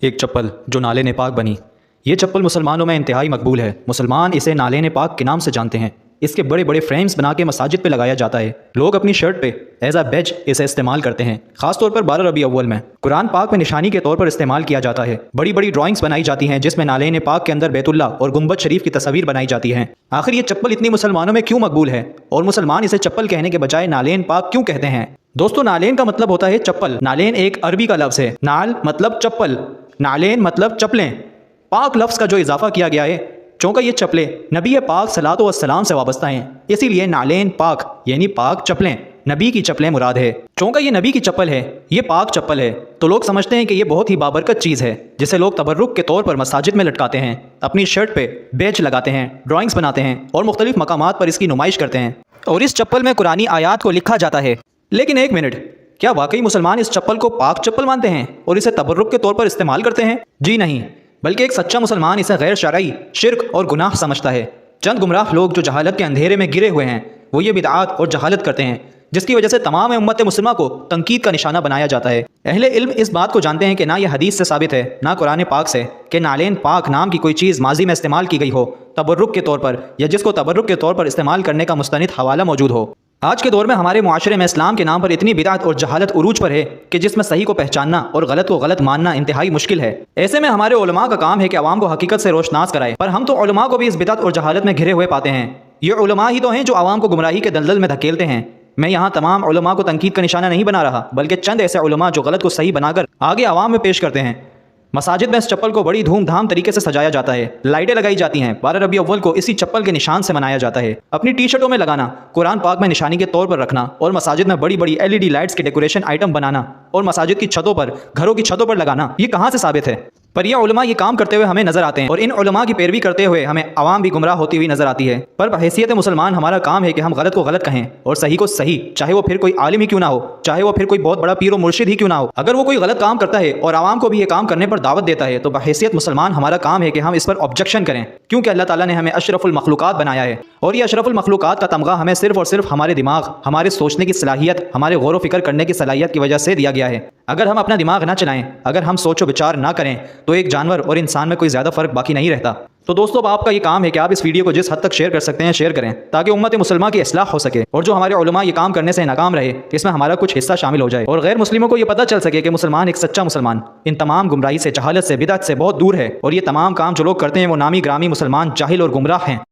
ایک چپل جو نالے پاک بنی۔ یہ چپل مسلمانوں میں انتہائی مقبول ہے۔ مسلمان اسے نالے پاک کے نام سے جانتے ہیں۔ اس کے بڑے بڑے فریمز بنا کے مساجد پہ لگایا جاتا ہے۔ لوگ اپنی شرٹ پہ ایز اے بیج اسے استعمال کرتے ہیں، خاص طور پر 12 ربیع اول میں۔ قرآن پاک میں نشانی کے طور پر استعمال کیا جاتا ہے۔ بڑی بڑی ڈرائنگز بنائی جاتی ہیں جس میں نالین پاک کے اندر بیت اللہ اور گنبد شریف کی تصاویر بنائی جاتی ہیں۔ آخر یہ چپل اتنی مسلمانوں میں کیوں مقبول ہے اور مسلمان اسے چپل کہنے کے بجائے نالین پاک کیوں کہتے ہیں؟ دوستو، نالین کا مطلب ہوتا ہے چپل۔ نالین ایک عربی کا لفظ ہے۔ نال مطلب چپل، نالین مطلب چپلیں۔ پاک لفظ کا جو اضافہ کیا گیا ہے چونکہ یہ چپلیں نبی پاک صلوات و السلام سے وابستہ ہیں، اسی لیے نالین پاک یعنی پاک چپلیں، نبی کی چپلیں مراد ہے۔ چونکہ یہ نبی کی چپل ہے، یہ پاک چپل ہے، تو لوگ سمجھتے ہیں کہ یہ بہت ہی بابرکت چیز ہے جسے لوگ تبرک کے طور پر مساجد میں لٹکاتے ہیں، اپنی شرٹ پہ بیج لگاتے ہیں، ڈرائنگز بناتے ہیں اور مختلف مقامات پر اس کی نمائش کرتے ہیں، اور اس چپل میں قرآنی آیات کو لکھا جاتا ہے۔ لیکن ایک منٹ، کیا واقعی مسلمان اس چپل کو پاک چپل مانتے ہیں اور اسے تبرک کے طور پر استعمال کرتے ہیں؟ جی نہیں، بلکہ ایک سچا مسلمان اسے غیر شرعی، شرک اور گناہ سمجھتا ہے۔ چند گمراہ لوگ جو جہالت کے اندھیرے میں گرے ہوئے ہیں وہ یہ بدعات اور جہالت کرتے ہیں جس کی وجہ سے تمام امت مسلمہ کو تنقید کا نشانہ بنایا جاتا ہے۔ اہل علم اس بات کو جانتے ہیں کہ نہ یہ حدیث سے ثابت ہے نہ قرآن پاک سے کہ نالین پاک نام کی کوئی چیز ماضی میں استعمال کی گئی ہو تبرک کے طور پر، یا جس کو تبرک کے طور پر استعمال کرنے کا مستند حوالہ موجود ہو۔ آج کے دور میں ہمارے معاشرے میں اسلام کے نام پر اتنی بدعت اور جہالت عروج پر ہے کہ جس میں صحیح کو پہچاننا اور غلط کو غلط ماننا انتہائی مشکل ہے۔ ایسے میں ہمارے علماء کا کام ہے کہ عوام کو حقیقت سے روشناس کرائے، پر ہم تو علماء کو بھی اس بدعت اور جہالت میں گھرے ہوئے پاتے ہیں۔ یہ علماء ہی تو ہیں جو عوام کو گمراہی کے دلدل میں دھکیلتے ہیں۔ میں یہاں تمام علماء کو تنقید کا نشانہ نہیں بنا رہا، بلکہ چند ایسے علماء جو غلط کو صحیح بنا کر آگے عوام میں پیش کرتے ہیں۔ مساجد میں اس چپل کو بڑی دھوم دھام طریقے سے سجایا جاتا ہے، لائٹیں لگائی جاتی ہیں۔ 12 ربیع اول کو اسی چپل کے نشان سے منایا جاتا ہے۔ اپنی ٹی شرٹوں میں لگانا، قرآن پاک میں نشانی کے طور پر رکھنا اور مساجد میں بڑی بڑی LED لائٹس کے ڈیکوریشن آئٹم بنانا اور مساجد کی چھتوں پر، گھروں کی چھتوں پر لگانا، یہ کہاں سے ثابت ہے؟ پر یہ علماء یہ کام کرتے ہوئے ہمیں نظر آتے ہیں، اور ان علماء کی پیروی کرتے ہوئے ہمیں عوام بھی گمراہ ہوتی ہوئی نظر آتی ہے۔ پر بحیثیت مسلمان ہمارا کام ہے کہ ہم غلط کو غلط کہیں اور صحیح کو صحیح، چاہے وہ پھر کوئی عالم ہی کیوں نہ ہو، چاہے وہ پھر کوئی بہت بڑا پیر و مرشد ہی کیوں نہ ہو۔ اگر وہ کوئی غلط کام کرتا ہے اور عوام کو بھی یہ کام کرنے پر دعوت دیتا ہے تو بحیثیت مسلمان ہمارا کام ہے کہ ہم اس پر آبجیکشن کریں، کیونکہ اللہ تعالیٰ نے ہمیں اشرف المخلوقات بنایا ہے، اور یہ اشرف المخلوقات کا تمغہ ہمیں صرف اور صرف ہمارے دماغ، ہمارے سوچنے کی صلاحیت، ہمارے غور و فکر کرنے کی صلاحیت کی وجہ سے دیا گیا ہے۔ اگر ہم اپنا دماغ نہ چلائیں، اگر ہم سوچ و بچار نہ کریں تو ایک جانور اور انسان میں کوئی زیادہ فرق باقی نہیں رہتا۔ تو دوستو، اب آپ کا یہ کام ہے کہ آپ اس ویڈیو کو جس حد تک شیئر کر سکتے ہیں شیئر کریں تاکہ امت مسلمہ کی اصلاح ہو سکے، اور جو ہمارے علماء یہ کام کرنے سے ناکام رہے اس میں ہمارا کچھ حصہ شامل ہو جائے، اور غیر مسلموں کو یہ پتہ چل سکے کہ مسلمان ایک سچا مسلمان ان تمام گمراہی سے، جہالت سے، بدعت سے بہت دور ہے، اور یہ تمام کام جو لوگ کرتے ہیں وہ نامی گرامی مسلمان جاہل اور گمراہ ہیں۔